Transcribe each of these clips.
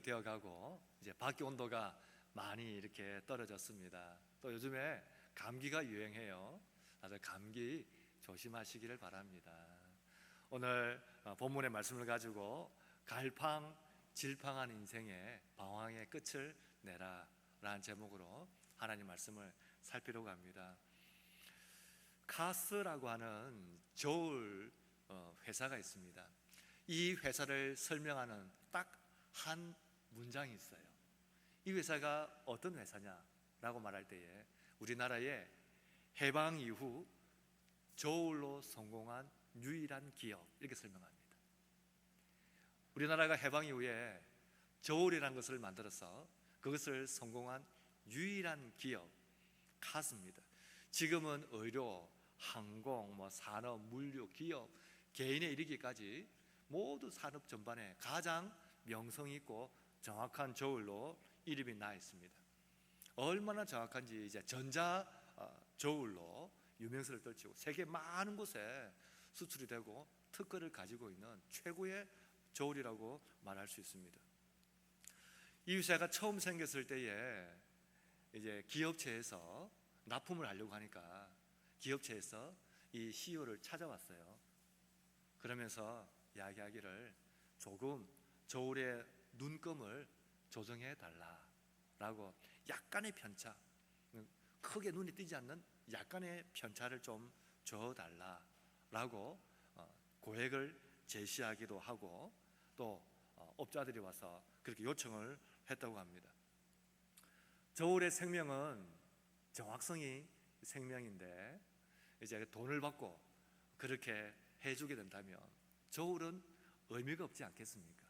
되어가고 이제 밖에 온도가 많이 이렇게 떨어졌습니다. 또 요즘에 감기가 유행해요. 다들 감기 조심하시기를 바랍니다. 오늘 본문의 말씀을 가지고 갈팡질팡한 인생의 방황의 끝을 내라 라는 제목으로 하나님 말씀을 살피려고 합니다. 카스라고 하는 저울 회사가 있습니다. 이 회사를 설명하는 딱 한 문장이 있어요. 이 회사가 어떤 회사냐라고 말할 때에 우리나라의 해방 이후 저울로 성공한 유일한 기업, 이렇게 설명합니다. 우리나라가 해방 이후에 저울이라는 것을 만들어서 그것을 성공한 유일한 기업 카스입니다. 지금은 의료, 항공, 산업, 물류, 기업, 개인에 이르기까지 모두 산업 전반에 가장 명성 있고 정확한 저울로 이름이 나 있습니다. 얼마나 정확한지 이제 전자 저울로 유명세를 떨치고 세계 많은 곳에 수출이 되고 특허를 가지고 있는 최고의 저울이라고 말할 수 있습니다. 이 회사가 처음 생겼을 때에 이제 기업체에서 납품을 하려고 하니까 기업체에서 이 CEO를 찾아왔어요. 그러면서 이야기하기를 조금 저울의 눈금을 조정해 달라라고 약간의 편차, 크게 눈이 띄지 않는 약간의 편차를 좀 줘달라라고 고액을 제시하기도 하고 또 업자들이 와서 그렇게 요청을 했다고 합니다. 저울의 생명은 정확성이 생명인데 이제 돈을 받고 그렇게 해주게 된다면 저울은 의미가 없지 않겠습니까?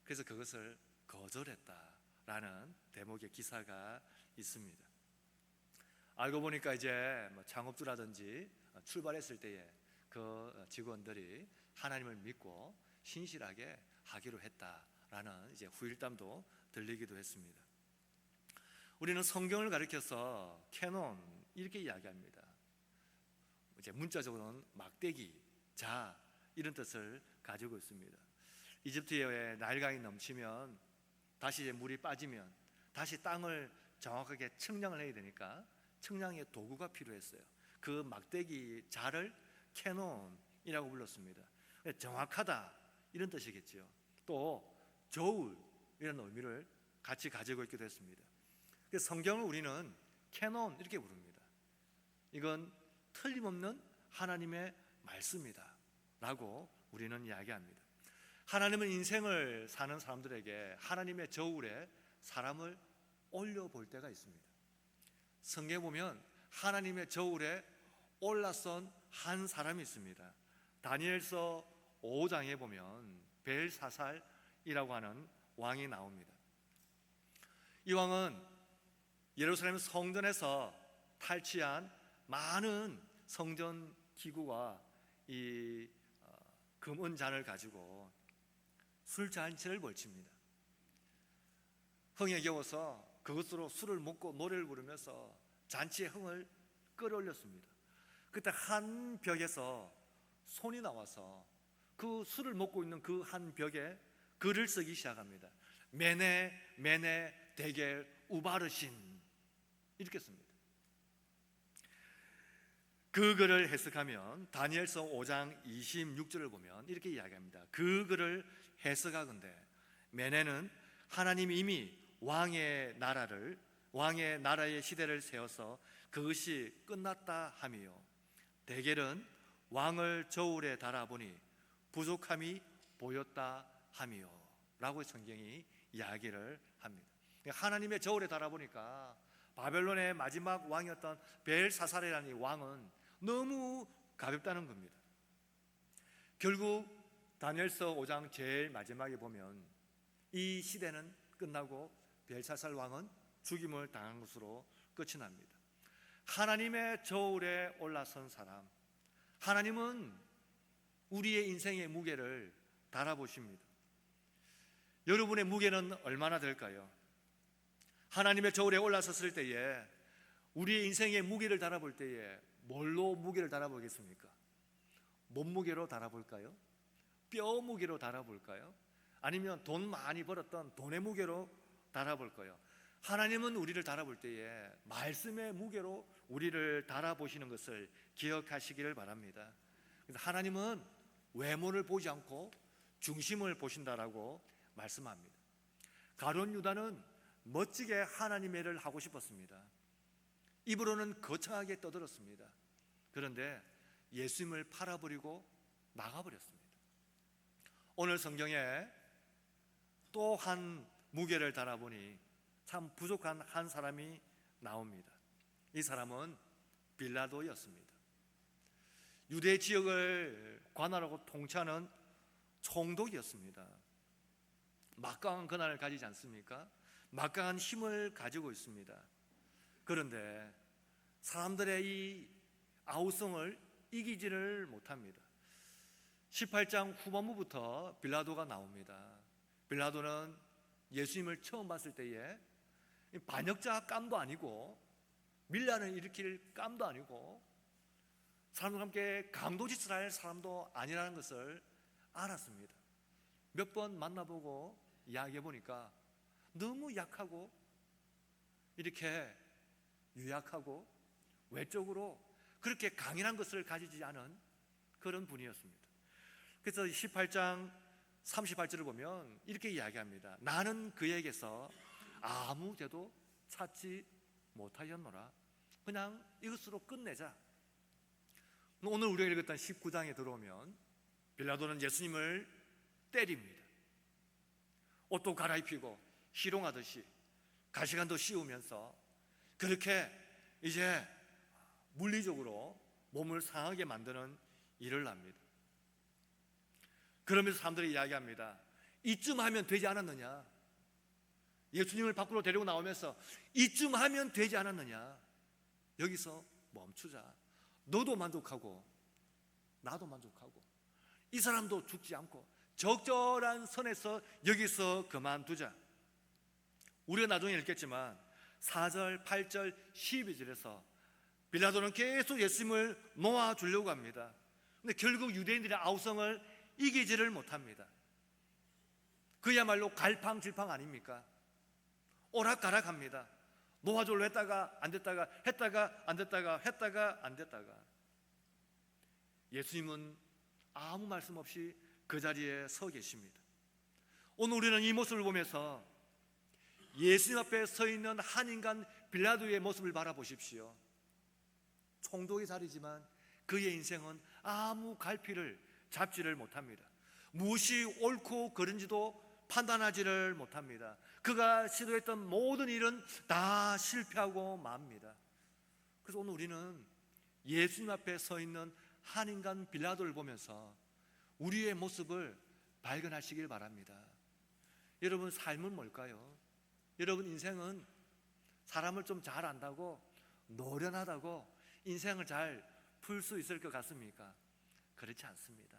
그래서 그것을 거절했다라는 대목의 기사가 있습니다. 알고 보니까 이제 창업주라든지 출발했을 때에 그 직원들이 하나님을 믿고 신실하게 하기로 했다라는 이제 후일담도 들리기도 했습니다. 우리는 성경을 가리켜서 캐논 이렇게 이야기합니다. 이제 문자적으로는 막대기, 자 이런 뜻을 가지고 있습니다. 이집트에 나일강이 넘치면 다시 물이 빠지면 다시 땅을 정확하게 측량을 해야 되니까 측량의 도구가 필요했어요. 그 막대기 자를 캐논이라고 불렀습니다. 정확하다 이런 뜻이겠죠. 또 저울 이런 의미를 같이 가지고 있기도 했습니다. 그래서 성경을 우리는 캐논 이렇게 부릅니다. 이건 틀림없는 하나님의 말씀이다 라고 우리는 이야기합니다. 하나님은 인생을 사는 사람들에게 하나님의 저울에 사람을 올려볼 때가 있습니다. 성경에 보면 하나님의 저울에 올라선 한 사람이 있습니다. 다니엘서 5장에 보면 벨사살이라고 하는 왕이 나옵니다. 이 왕은 예루살렘 성전에서 탈취한 많은 성전 기구와 이 금은잔을 가지고 술잔치를 벌칩니다. 흥에 겨워서 그것으로 술을 먹고 노래를 부르면서 잔치의 흥을 끌어올렸습니다. 그때 한 벽에서 손이 나와서 그 술을 먹고 있는 그 한 벽에 글을 쓰기 시작합니다. 메네 메네 데겔 우바르신 이렇게 씁니다. 그 글을 해석하면 다니엘서 5장 26절을 보면 이렇게 이야기합니다. 그 글을 해석하건대 메네는 하나님이 이미 왕의 나라의 시대를 세워서 그것이 끝났다 하며 데겔은 왕을 저울에 달아보니 부족함이 보였다 하며 라고 성경이 이야기를 합니다. 하나님의 저울에 달아보니까 바벨론의 마지막 왕이었던 벨사살이라는 이 왕은 너무 가볍다는 겁니다. 결국 다니엘서 5장 제일 마지막에 보면 이 시대는 끝나고 벨사살 왕은 죽임을 당한 것으로 끝이 납니다. 하나님의 저울에 올라선 사람, 하나님은 우리의 인생의 무게를 달아보십니다. 여러분의 무게는 얼마나 될까요? 하나님의 저울에 올라섰을 때에 우리의 인생의 무게를 달아볼 때에 뭘로 무게를 달아보겠습니까? 몸무게로 달아볼까요? 뼈 무게로 달아볼까요? 아니면 돈 많이 벌었던 돈의 무게로 달아볼 거예요. 하나님은 우리를 달아볼 때에 말씀의 무게로 우리를 달아보시는 것을 기억하시기를 바랍니다. 그래서 하나님은 외모를 보지 않고 중심을 보신다라고 말씀합니다. 가룟 유다는 멋지게 하나님의 일을 하고 싶었습니다. 입으로는 거창하게 떠들었습니다. 그런데 예수님을 팔아버리고 나가버렸습니다. 오늘 성경에 또 한 무게를 달아보니 참 부족한 한 사람이 나옵니다. 이 사람은 빌라도였습니다. 유대 지역을 관할하고 통치하는 총독이었습니다. 막강한 권한을 가지지 않습니까? 막강한 힘을 가지고 있습니다. 그런데 사람들의 이 아우성을 이기지를 못합니다. 18장 후반부부터 빌라도가 나옵니다. 빌라도는 예수님을 처음 봤을 때에 반역자 감도 아니고 밀란을 일으킬 감도 아니고 사람들과 함께 강도짓을 할 사람도 아니라는 것을 알았습니다. 몇 번 만나보고 이야기해 보니까 너무 약하고 이렇게 유약하고 외적으로 그렇게 강인한 것을 가지지 않은 그런 분이었습니다. 그래서 18장 38절을 보면 이렇게 이야기합니다. 나는 그에게서 아무 죄도 찾지 못하였노라. 그냥 이것으로 끝내자. 오늘 우리가 읽었던 19장에 들어오면 빌라도는 예수님을 때립니다. 옷도 갈아입히고 희롱하듯이 가시관도 씌우면서 그렇게 이제 물리적으로 몸을 상하게 만드는 일을 합니다. 그러면서 사람들이 이야기합니다. 이쯤 하면 되지 않았느냐? 예수님을 밖으로 데리고 나오면서 이쯤 하면 되지 않았느냐? 여기서 멈추자. 너도 만족하고 나도 만족하고 이 사람도 죽지 않고 적절한 선에서 여기서 그만두자. 우리가 나중에 읽겠지만 4절, 8절, 12절에서 빌라도는 계속 예수님을 놓아주려고 합니다. 근데 결국 유대인들의 아우성을 이기지를 못합니다. 그야말로 갈팡질팡 아닙니까? 오락가락합니다. 놓아주려 했다가 안 됐다가 했다가 안 됐다가 했다가 안 됐다가 예수님은 아무 말씀 없이 그 자리에 서 계십니다. 오늘 우리는 이 모습을 보면서 예수님 앞에 서 있는 한 인간 빌라도의 모습을 바라보십시오. 총독의 자리지만 그의 인생은 아무 갈피를 잡지를 못합니다. 무엇이 옳고 그른지도 판단하지를 못합니다. 그가 시도했던 모든 일은 다 실패하고 맙니다. 그래서 오늘 우리는 예수님 앞에 서 있는 한 인간 빌라도를 보면서 우리의 모습을 발견하시길 바랍니다. 여러분, 삶은 뭘까요? 여러분, 인생은 사람을 좀 잘 안다고 노련하다고 인생을 잘 풀 수 있을 것 같습니까? 그렇지 않습니다.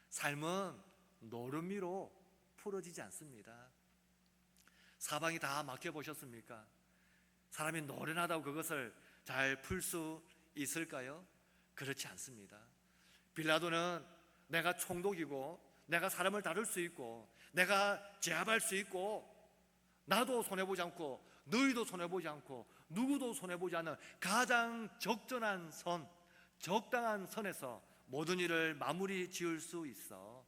삶은 노름미로 풀어지지 않습니다. 사방이 다 막혀보셨습니까? 사람이 노련하다고 그것을 잘 풀 수 있을까요? 그렇지 않습니다. 빌라도는 내가 총독이고 내가 사람을 다룰 수 있고 내가 제압할 수 있고 나도 손해보지 않고 너희도 손해보지 않고 누구도 손해보지 않는 가장 적절한 선, 적당한 선에서 모든 일을 마무리 지을 수 있어.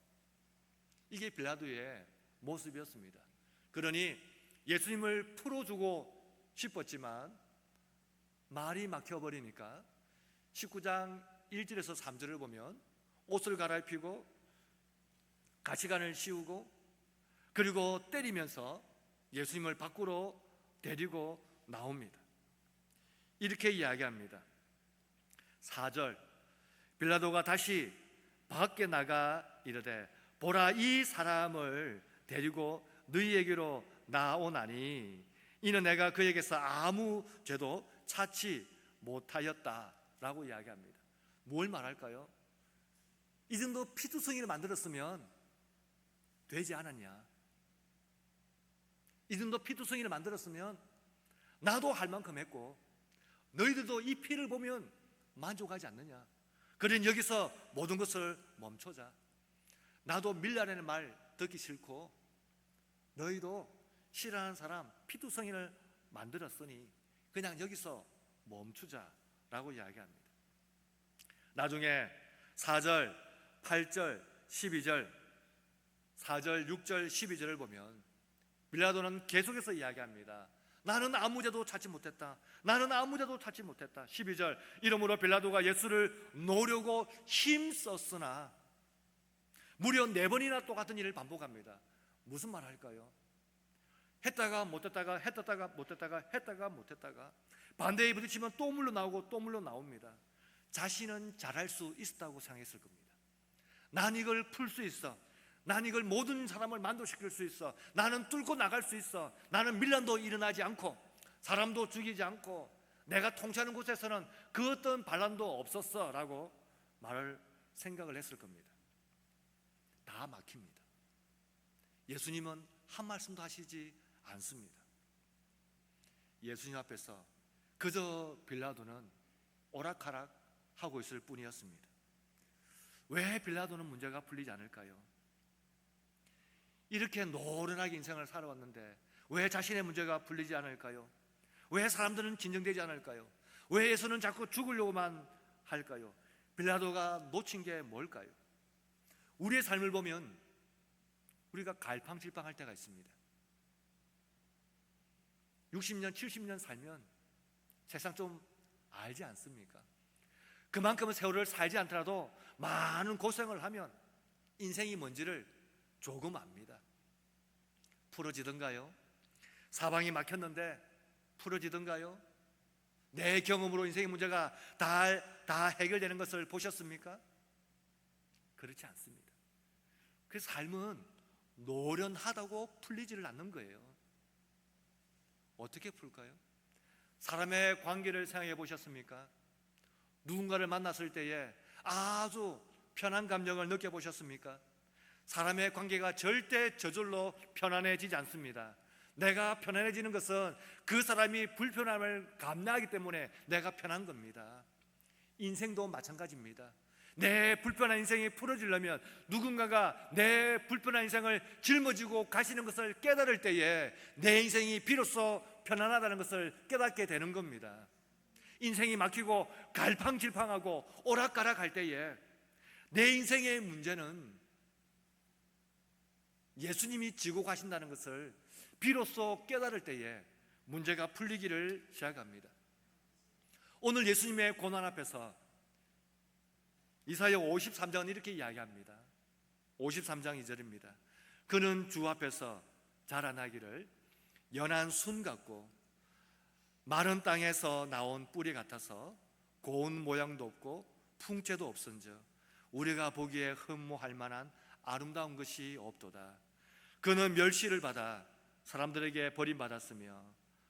이게 빌라도의 모습이었습니다. 그러니 예수님을 풀어주고 싶었지만 말이 막혀버리니까 19장 1절에서 3절을 보면 옷을 갈아입히고 가시관을 씌우고 그리고 때리면서 예수님을 밖으로 데리고 나옵니다. 이렇게 이야기합니다. 4절, 빌라도가 다시 밖에 나가 이르되 보라, 이 사람을 데리고 너희에게로 나오나니 이는 내가 그에게서 아무 죄도 찾지 못하였다라고 이야기합니다. 뭘 말할까요? 이 정도 피투성이를 만들었으면 되지 않았냐? 이 정도 피투성이를 만들었으면 나도 할 만큼 했고 너희들도 이 피를 보면 만족하지 않느냐? 그러니 여기서 모든 것을 멈춰자. 나도 밀라라는 말 듣기 싫고 너희도 싫어하는 사람 피투성이를 만들었으니 그냥 여기서 멈추자라고 이야기합니다. 나중에 4절, 8절, 12절, 4절, 6절, 12절을 보면 빌라도는 계속해서 이야기합니다. 나는 아무 죄도 찾지 못했다. 나는 아무 죄도 찾지 못했다. 12절, 이러므로 빌라도가 예수를 놓으려고 힘썼으나 무려 4번이나 똑같은 일을 반복합니다. 무슨 말 할까요? 했다가 못했다가 했다가 못했다가 했다가 못했다가 반대에 부딪히면 또 물러나오고 또 물러나옵니다. 자신은 잘할 수 있었다고 생각했을 겁니다. 난 이걸 풀 수 있어. 난 이걸 모든 사람을 만족시킬 수 있어. 나는 뚫고 나갈 수 있어. 나는 밀란도 일어나지 않고 사람도 죽이지 않고 내가 통치하는 곳에서는 그 어떤 반란도 없었어 라고 생각을 했을 겁니다. 다 막힙니다. 예수님은 한 말씀도 하시지 않습니다. 예수님 앞에서 그저 빌라도는 오락가락 하고 있을 뿐이었습니다. 왜 빌라도는 문제가 풀리지 않을까요? 이렇게 노련하게 인생을 살아왔는데 왜 자신의 문제가 풀리지 않을까요? 왜 사람들은 진정되지 않을까요? 왜 예수는 자꾸 죽으려고만 할까요? 빌라도가 놓친 게 뭘까요? 우리의 삶을 보면 우리가 갈팡질팡할 때가 있습니다. 60년, 70년 살면 세상 좀 알지 않습니까? 그만큼은 세월을 살지 않더라도 많은 고생을 하면 인생이 뭔지를 조금 압니다. 풀어지던가요? 사방이 막혔는데 풀어지던가요? 내 경험으로 인생의 문제가 다 해결되는 것을 보셨습니까? 그렇지 않습니다. 그 삶은 노련하다고 풀리지를 않는 거예요. 어떻게 풀까요? 사람의 관계를 생각해 보셨습니까? 누군가를 만났을 때에 아주 편한 감정을 느껴보셨습니까? 사람의 관계가 절대 저절로 편안해지지 않습니다. 내가 편안해지는 것은 그 사람이 불편함을 감내하기 때문에 내가 편한 겁니다. 인생도 마찬가지입니다. 내 불편한 인생이 풀어지려면 누군가가 내 불편한 인생을 짊어지고 가시는 것을 깨달을 때에 내 인생이 비로소 편안하다는 것을 깨닫게 되는 겁니다. 인생이 막히고 갈팡질팡하고 오락가락할 때에 내 인생의 문제는 예수님이 지고 가신다는 것을 비로소 깨달을 때에 문제가 풀리기를 시작합니다. 오늘 예수님의 고난 앞에서 이사야 53장은 이렇게 이야기합니다. 53장 2절입니다. 그는 주 앞에서 자라나기를 연한 순 같고 마른 땅에서 나온 뿌리 같아서 고운 모양도 없고 풍채도 없은즉 우리가 보기에 흠모할 만한 아름다운 것이 없도다. 그는 멸시를 받아 사람들에게 버림받았으며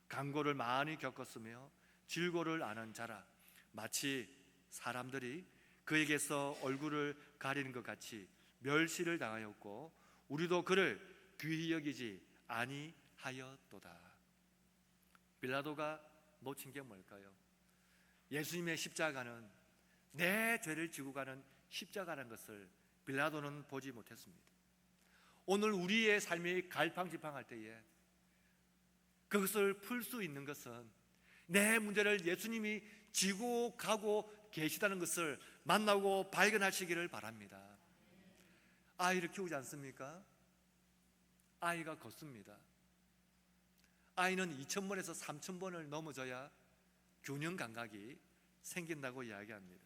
강고를 많이 겪었으며 질고를 아는 자라. 마치 사람들이 그에게서 얼굴을 가리는 것 같이 멸시를 당하였고 우리도 그를 귀히 여기지 아니하였도다. 빌라도가 놓친 게 뭘까요? 예수님의 십자가는 내 죄를 지고 가는 십자가라는 것을 빌라도는 보지 못했습니다. 오늘 우리의 삶이 갈팡질팡할 때에 그것을 풀 수 있는 것은 내 문제를 예수님이 지고 가고 계시다는 것을 만나고 발견하시기를 바랍니다. 아이를 키우지 않습니까? 아이가 걷습니다. 아이는 2000번에서 3000번을 넘어져야 균형 감각이 생긴다고 이야기합니다.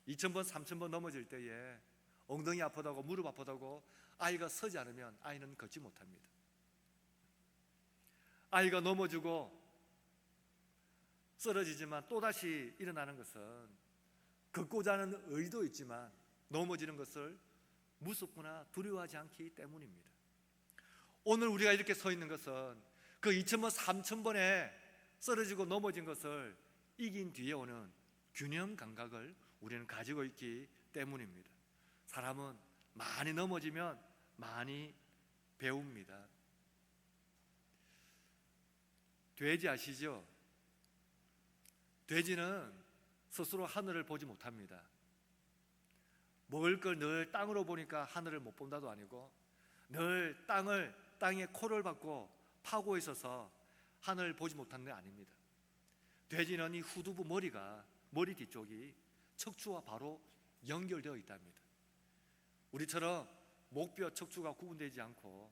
2000번, 3000번 넘어질 때에 엉덩이 아프다고 무릎 아프다고 아이가 서지 않으면 아이는 걷지 못합니다. 아이가 넘어지고 쓰러지지만 또다시 일어나는 것은 걷고자 하는 의도 있지만 넘어지는 것을 무섭거나 두려워하지 않기 때문입니다. 오늘 우리가 이렇게 서 있는 것은 그 2000번, 3000번에 쓰러지고 넘어진 것을 이긴 뒤에 오는 균형 감각을 우리는 가지고 있기 때문입니다. 사람은 많이 넘어지면 많이 배웁니다. 돼지 아시죠? 돼지는 스스로 하늘을 보지 못합니다. 먹을 걸 늘 땅으로 보니까 하늘을 못 본다도 아니고 늘 땅을 땅에 코를 박고 파고 있어서 하늘을 보지 못한 게 아닙니다. 돼지는 이 후두부 머리 뒤쪽이 척추와 바로 연결되어 있답니다. 우리처럼 목뼈 척추가 구분되지 않고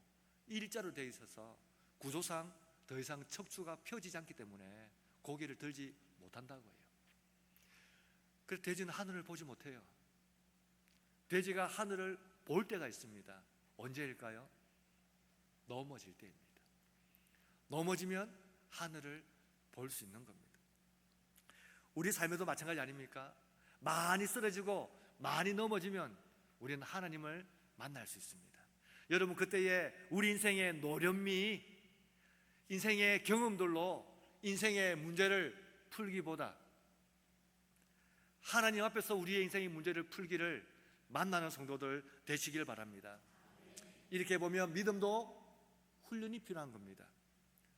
일자로 되어 있어서 구조상 더 이상 척추가 펴지지 않기 때문에 고개를 들지 못한다고 해요. 그래서 돼지는 하늘을 보지 못해요. 돼지가 하늘을 볼 때가 있습니다. 언제일까요? 넘어질 때입니다. 넘어지면 하늘을 볼 수 있는 겁니다. 우리 삶에도 마찬가지 아닙니까? 많이 쓰러지고 많이 넘어지면 우리는 하나님을 만날 수 있습니다. 여러분, 그때의 우리 인생의 노련미, 인생의 경험들로 인생의 문제를 풀기보다 하나님 앞에서 우리의 인생의 문제를 풀기를 만나는 성도들 되시길 바랍니다. 이렇게 보면 믿음도 훈련이 필요한 겁니다.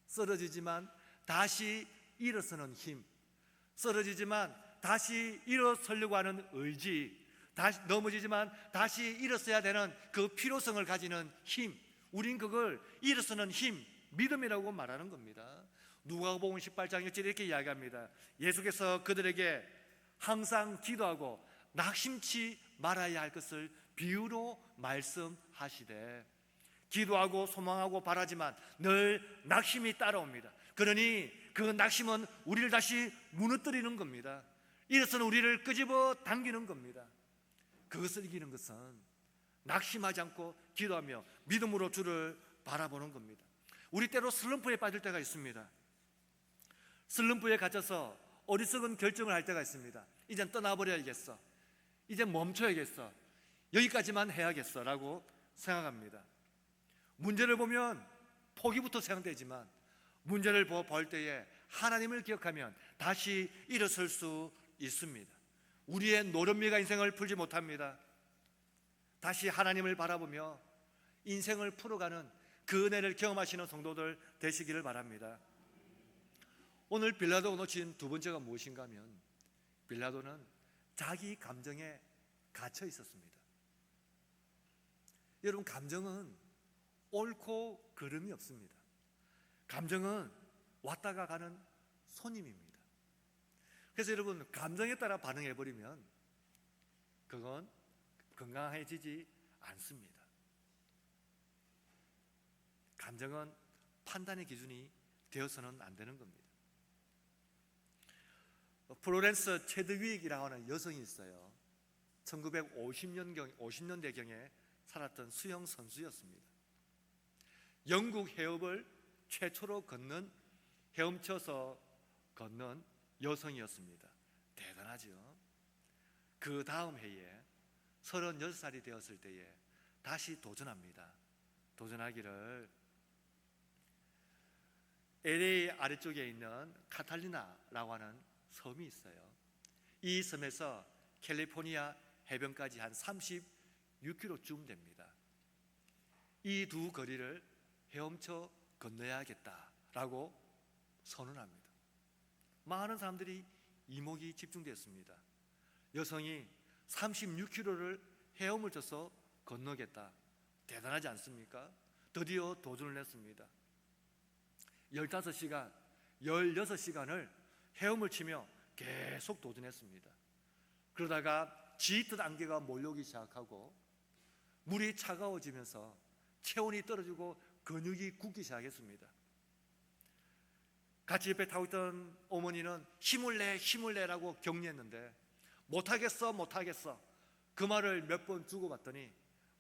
쓰러지지만 다시 일어서는 힘, 쓰러지지만 다시 일어서려고 하는 의지, 다시 넘어지지만 다시 일어서야 되는 그 필요성을 가지는 힘, 우린 그걸 일어서는 힘, 믿음이라고 말하는 겁니다. 누가복음 18장 1절에 이렇게 이야기합니다. 예수께서 그들에게 항상 기도하고 낙심치 말아야 할 것을 비유로 말씀하시되, 기도하고 소망하고 바라지만 늘 낙심이 따라옵니다. 그러니 그 낙심은 우리를 다시 무너뜨리는 겁니다. 이래서는 우리를 끄집어 당기는 겁니다. 그것을 이기는 것은 낙심하지 않고 기도하며 믿음으로 주를 바라보는 겁니다. 우리 때로 슬럼프에 빠질 때가 있습니다. 슬럼프에 갇혀서 어리석은 결정을 할 때가 있습니다. 이젠 떠나버려야겠어, 이젠 멈춰야겠어, 여기까지만 해야겠어 라고 생각합니다. 문제를 보면 포기부터 생각되지만 문제를 볼 때에 하나님을 기억하면 다시 일어설 수 있습니다. 우리의 노련미가 인생을 풀지 못합니다. 다시 하나님을 바라보며 인생을 풀어가는 그 은혜를 경험하시는 성도들 되시기를 바랍니다. 오늘 빌라도가 놓친 두 번째가 무엇인가 하면, 빌라도는 자기 감정에 갇혀 있었습니다. 여러분, 감정은 옳고 그름이 없습니다. 감정은 왔다가 가는 손님입니다. 그래서 여러분, 감정에 따라 반응해버리면 그건 건강해지지 않습니다. 감정은 판단의 기준이 되어서는 안 되는 겁니다. 플로렌스 체드윅이라고 하는 여성이 있어요. 1950년대경에 살았던 수영 선수였습니다. 영국 해협을 최초로 헤엄쳐서 걷는 여성이었습니다. 대단하죠. 그 다음 해에 36살이 되었을 때에 다시 도전합니다. 도전하기를 LA 아래쪽에 있는 카탈리나라고 하는 섬이 있어요. 이 섬에서 캘리포니아 해변까지 한 36km쯤 됩니다. 이 두 거리를 헤엄쳐 건너야겠다라고 선언합니다. 많은 사람들이 이목이 집중됐습니다. 여성이 36km를 헤엄을 쳐서 건너겠다. 대단하지 않습니까? 드디어 도전을 했습니다. 15시간, 16시간을 헤엄을 치며 계속 도전했습니다. 그러다가 짙은 안개가 몰려오기 시작하고 물이 차가워지면서 체온이 떨어지고 근육이 굳기 시작했습니다. 같이 옆에 타고 있던 어머니는 힘을 내라고 격려했는데 못하겠어 그 말을 몇 번 주고받더니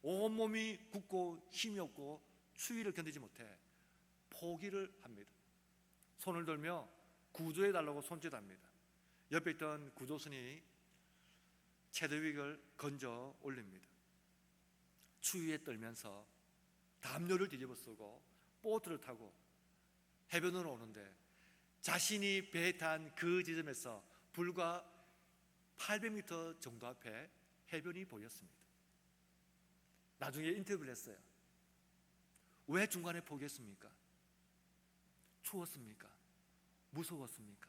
온몸이 굳고 힘이 없고 추위를 견디지 못해 포기를 합니다. 손을 들며 구조해달라고 손짓합니다. 옆에 있던 구조선이 체드윅을 건져 올립니다. 추위에 떨면서 담요를 뒤집어 쓰고 보트를 타고 해변으로 오는데 자신이 배에 탄 그 지점에서 불과 800m 정도 앞에 해변이 보였습니다. 나중에 인터뷰를 했어요. 왜 중간에 포기했습니까? 추웠습니까? 무서웠습니까?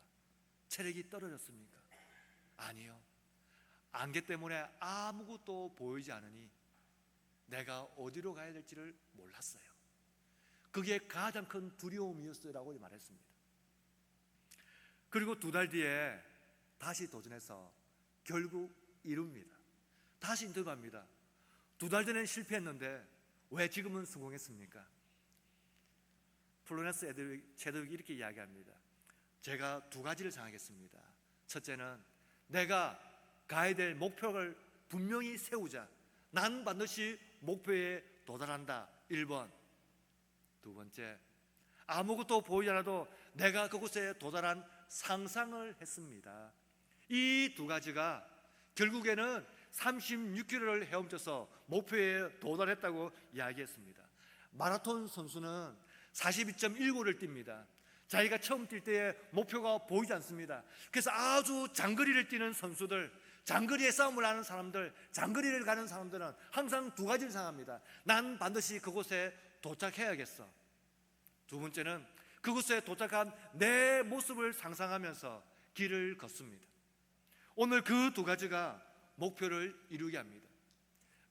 체력이 떨어졌습니까? 아니요. 안개 때문에 아무것도 보이지 않으니 내가 어디로 가야 될지를 몰랐어요. 그게 가장 큰 두려움이었어라고 말했습니다. 그리고 2달 뒤에 다시 도전해서 결국 이룹니다. 다시 인터뷰합니다. 2달 전엔 실패했는데 왜 지금은 성공했습니까? 플로렌스 제독이 이렇게 이야기합니다. 제가 2가지를 정하겠습니다. 첫째는 내가 가야 될 목표를 분명히 세우자. 난 반드시 목표에 도달한다. 1번. 2번째, 아무것도 보이지 않아도 내가 그곳에 도달한 상상을 했습니다. 이 2가지가 결국에는 36km를 헤엄쳐서 목표에 도달했다고 이야기했습니다. 마라톤 선수는 42.19를 뜁니다. 자기가 처음 뛸 때의 목표가 보이지 않습니다. 그래서 아주 장거리를 뛰는 선수들, 장거리에 싸움을 하는 사람들, 장거리를 가는 사람들은 항상 2가지를 생각합니다. 난 반드시 그곳에 도착해야겠어. 2번째는 그곳에 도착한 내 모습을 상상하면서 길을 걷습니다. 오늘 그 2가지가 목표를 이루게 합니다.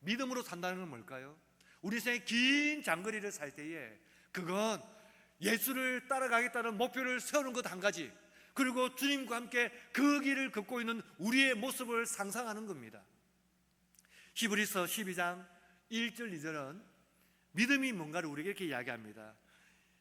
믿음으로 산다는 건 뭘까요? 우리 인생의 긴 장거리를 살 때에 그건 예수를 따라가겠다는 목표를 세우는 것 한 가지, 그리고 주님과 함께 그 길을 걷고 있는 우리의 모습을 상상하는 겁니다. 히브리서 12장 1절 2절은 믿음이 뭔가를 우리에게 이렇게 이야기합니다.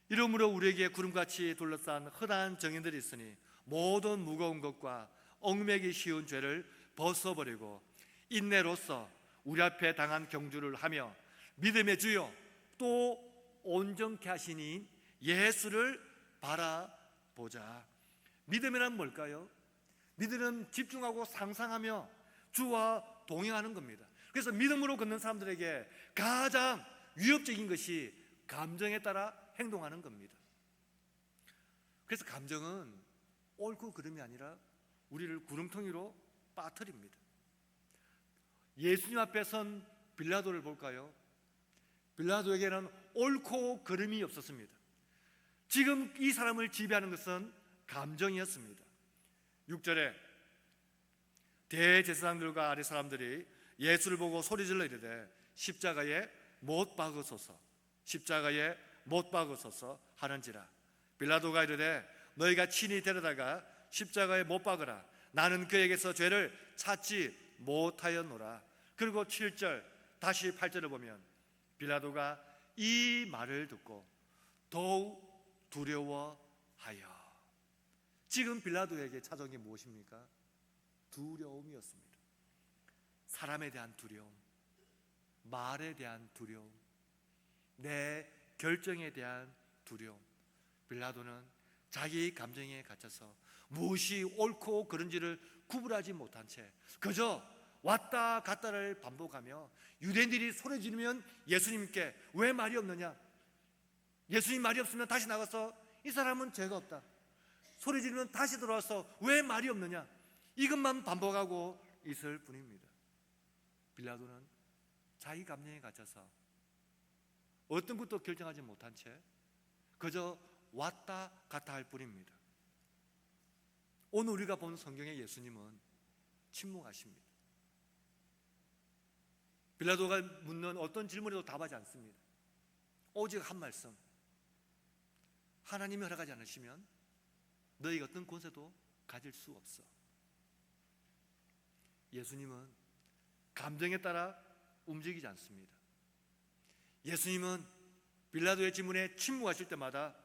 이러므로 우리에게 구름같이 둘러싼 흔한 정인들이 있으니 모든 무거운 것과 얽매기 쉬운 죄를 벗어버리고 인내로써 우리 앞에 당한 경주를 하며 믿음의 주요 또 온전케 하시니 예수를 바라보자. 믿음이란 뭘까요? 믿음은 집중하고 상상하며 주와 동행하는 겁니다. 그래서 믿음으로 걷는 사람들에게 가장 위협적인 것이 감정에 따라 행동하는 겁니다. 그래서 감정은 옳고 그름이 아니라 우리를 구름텅이로 빠뜨립니다. 예수님 앞에 선 빌라도를 볼까요? 빌라도에게는 옳고 그름이 없었습니다. 지금 이 사람을 지배하는 것은 감정이었습니다. 6절에 대제사장들과 아리 사람들이 예수를 보고 소리질러 이르되 십자가에 못 박으소서, 십자가에 못 박으소서 하는지라. 빌라도가 이르되 너희가 친히 데려다가 십자가에 못 박으라. 나는 그에게서 죄를 찾지 못하였노라. 그리고 7절 다시 8절을 보면 빌라도가 이 말을 듣고 더욱 두려워하여. 지금 빌라도에게 찾아온 게 무엇입니까? 두려움이었습니다. 사람에 대한 두려움, 말에 대한 두려움, 내 결정에 대한 두려움. 빌라도는 자기 감정에 갇혀서 무엇이 옳고 그른지를 구분하지 못한 채 그저 왔다 갔다를 반복하며 유대인들이 소리 지르면 예수님께 왜 말이 없느냐, 예수님 말이 없으면 다시 나가서 이 사람은 죄가 없다, 소리 지르면 다시 들어와서 왜 말이 없느냐, 이것만 반복하고 있을 뿐입니다. 빌라도는 자기 감정에 갇혀서 어떤 것도 결정하지 못한 채 그저 왔다 갔다 할 뿐입니다. 오늘 우리가 본 성경의 예수님은 침묵하십니다. 빌라도가 묻는 어떤 질문에도 답하지 않습니다. 오직 한 말씀, 하나님이 허락하지 않으시면 너희가 어떤 권세도 가질 수 없어. 예수님은 감정에 따라 움직이지 않습니다. 예수님은 빌라도의 질문에 침묵하실 때마다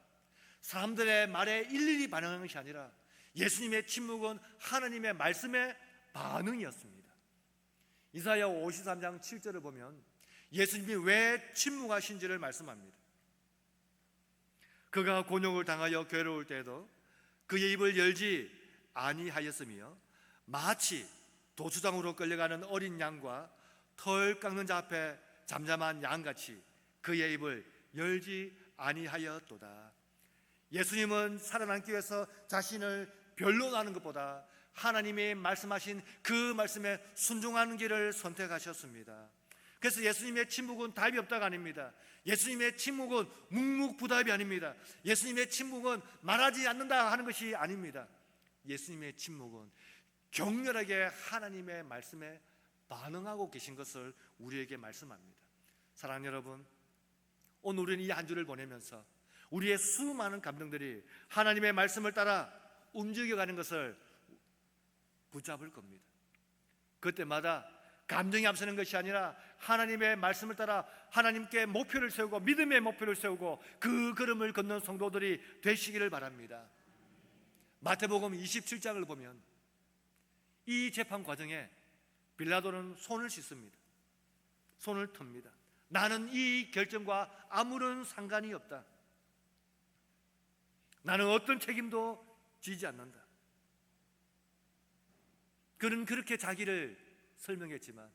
사람들의 말에 일일이 반응하는 것이 아니라 예수님의 침묵은 하나님의 말씀의 반응이었습니다. 이사야 53장 7절을 보면 예수님이 왜 침묵하신지를 말씀합니다. 그가 곤욕을 당하여 괴로울 때에도 그의 입을 열지 아니하였으며 마치 도수장으로 끌려가는 어린 양과 털 깎는 자 앞에 잠잠한 양같이 그의 입을 열지 아니하였도다. 예수님은 살아남기 위해서 자신을 변론하는 것보다 하나님이 말씀하신 그 말씀에 순종하는 길을 선택하셨습니다. 그래서 예수님의 침묵은 답이 없다가 아닙니다. 예수님의 침묵은 묵묵부답이 아닙니다. 예수님의 침묵은 말하지 않는다 하는 것이 아닙니다. 예수님의 침묵은 격렬하게 하나님의 말씀에 반응하고 계신 것을 우리에게 말씀합니다. 사랑하는 여러분, 오늘 우리는 이 한 주를 보내면서 우리의 수많은 감정들이 하나님의 말씀을 따라 움직여가는 것을 붙잡을 겁니다. 그때마다 감정이 앞서는 것이 아니라 하나님의 말씀을 따라 하나님께 목표를 세우고 믿음의 목표를 세우고 그 걸음을 걷는 성도들이 되시기를 바랍니다. 마태복음 27장을 보면 이 재판 과정에 빌라도는 손을 씻습니다. 손을 틉니다. 나는 이 결정과 아무런 상관이 없다. 나는 어떤 책임도 지지 않는다. 그는 그렇게 자기를 설명했지만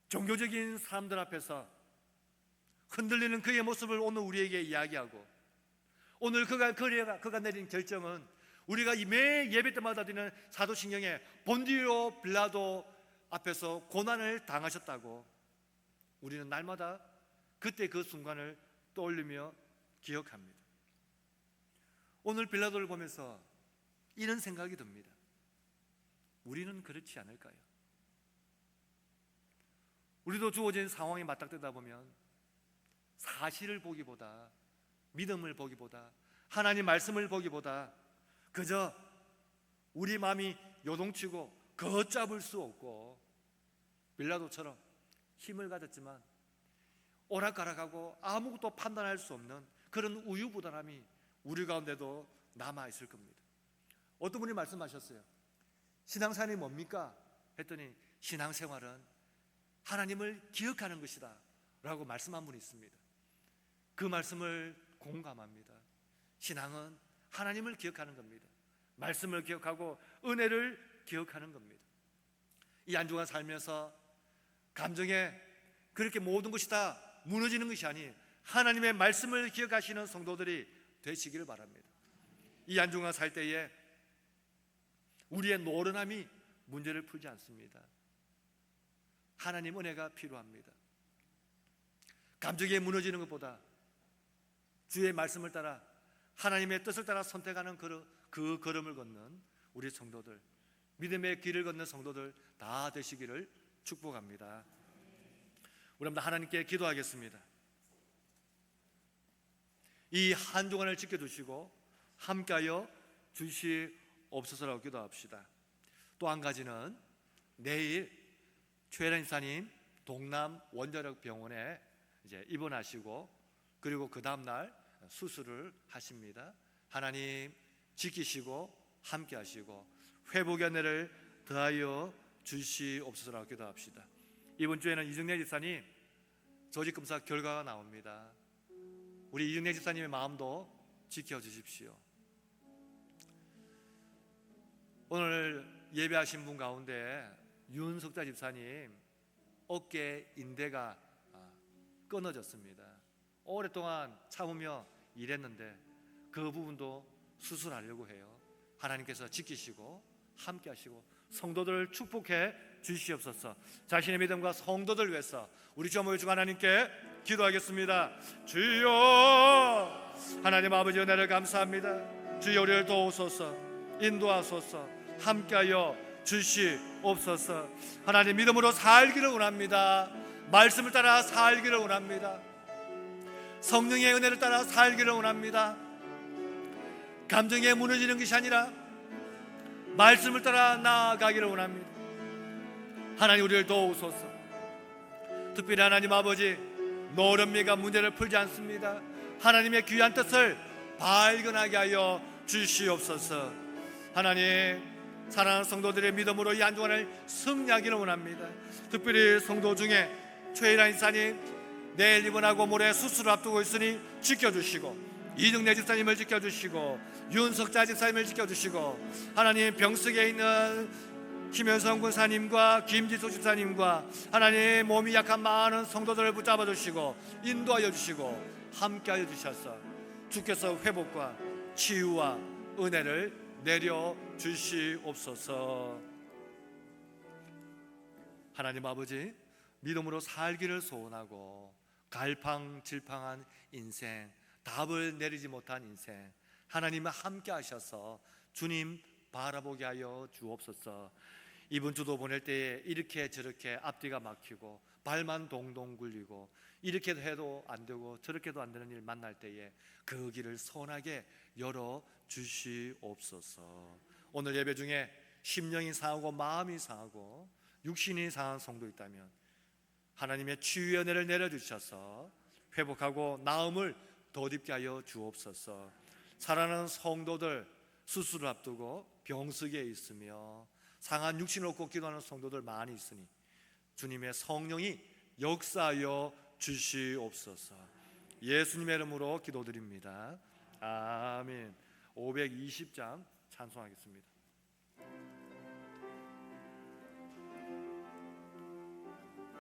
종교적인 사람들 앞에서 흔들리는 그의 모습을 오늘 우리에게 이야기하고, 오늘 그가 내린 결정은 우리가 매 예배 때마다 드리는 사도신경에 본디오 빌라도 앞에서 고난을 당하셨다고 우리는 날마다 그때 그 순간을 떠올리며 기억합니다. 오늘 빌라도를 보면서 이런 생각이 듭니다. 우리는 그렇지 않을까요? 우리도 주어진 상황에 맞닥뜨리다 보면 사실을 보기보다, 믿음을 보기보다, 하나님 말씀을 보기보다 그저 우리 마음이 요동치고 걷잡을 수 없고 빌라도처럼 힘을 가졌지만 오락가락하고 아무것도 판단할 수 없는 그런 우유부단함이 우리 가운데도 남아있을 겁니다. 어떤 분이 말씀하셨어요. 신앙생활이 뭡니까? 했더니 신앙생활은 하나님을 기억하는 것이다 라고 말씀한 분이 있습니다. 그 말씀을 공감합니다. 신앙은 하나님을 기억하는 겁니다. 말씀을 기억하고 은혜를 기억하는 겁니다. 이 한 주간 살면서 감정에 그렇게 모든 것이 다 무너지는 것이 아닌 하나님의 말씀을 기억하시는 성도들이 되시기를 바랍니다. 이 한 주간 살 때에 우리의 노련함이 문제를 풀지 않습니다. 하나님 은혜가 필요합니다. 감정에 무너지는 것보다 주의 말씀을 따라 하나님의 뜻을 따라 선택하는 그 걸음을 걷는 우리 성도들, 믿음의 길을 걷는 성도들 다 되시기를 축복합니다. 우리 한번 하나님께 기도하겠습니다. 이 한 주간을 지켜주시고 함께하여 주시옵소서라고 기도합시다. 또 한 가지는 내일 최혜란 집사님 동남 원자력 병원에 이제 입원하시고 그리고 그 다음날 수술을 하십니다. 하나님 지키시고 함께 하시고 회복의 은혜를 더하여 주시옵소서라고 기도합시다. 이번 주에는 이정래 집사님 조직검사 결과가 나옵니다. 우리 이정래 집사님의 마음도 지켜주십시오. 오늘 예배하신 분 가운데 윤석자 집사님 어깨 인대가 끊어졌습니다. 오랫동안 참으며 일했는데 그 부분도 수술하려고 해요. 하나님께서 지키시고 함께 하시고 성도들을 축복해 주시옵소서. 자신의 믿음과 성도들 위해서 우리 주 모여 주 하나님께 기도하겠습니다. 주여, 하나님 아버지 은혜를 감사합니다. 주여 우리를 도우소서, 인도하소서, 함께하여 주시옵소서. 하나님 믿음으로 살기를 원합니다. 말씀을 따라 살기를 원합니다. 성령의 은혜를 따라 살기를 원합니다. 감정에 무너지는 것이 아니라 말씀을 따라 나아가기를 원합니다. 하나님 우리를 도우소서. 특별히 하나님 아버지 노련미가 문제를 풀지 않습니다. 하나님의 귀한 뜻을 발견하게 하여 주시옵소서. 하나님 사랑하는 성도들의 믿음으로 이 한 주간을 승리하기를 원합니다. 특별히 성도 중에 최일환 집사님 내일 입원하고 모레 수술을 앞두고 있으니 지켜주시고, 이정래 집사님을 지켜주시고, 윤석자 집사님을 지켜주시고, 하나님 병석에 있는 김현성 군사님과 김지수 집사님과 하나님 몸이 약한 많은 성도들을 붙잡아 주시고 인도하여 주시고 함께하여 주셔서 주께서 회복과 치유와 은혜를 내려 주시옵소서. 하나님 아버지 믿음으로 살기를 소원하고 갈팡질팡한 인생, 답을 내리지 못한 인생, 하나님과 함께 하셔서 주님 바라보게 하여 주옵소서. 이번 주도 보낼 때에 이렇게 저렇게 앞뒤가 막히고 발만 동동 굴리고 이렇게 해도 안 되고 저렇게도 안 되는 일 만날 때에 그 길을 선하게 열어 주시옵소서. 오늘 예배 중에 심령이 상하고 마음이 상하고 육신이 상한 성도 있다면 하나님의 치유의 은혜를 내려주셔서 회복하고 나음을 덧입게 하여 주옵소서. 살아나는 성도들, 수술을 앞두고 병석에 있으며 상한 육신을 얻고 기도하는 성도들 많이 있으니 주님의 성령이 역사하여 주시옵소서. 예수님의 이름으로 기도드립니다. 아멘. 520장 찬송하겠습니다.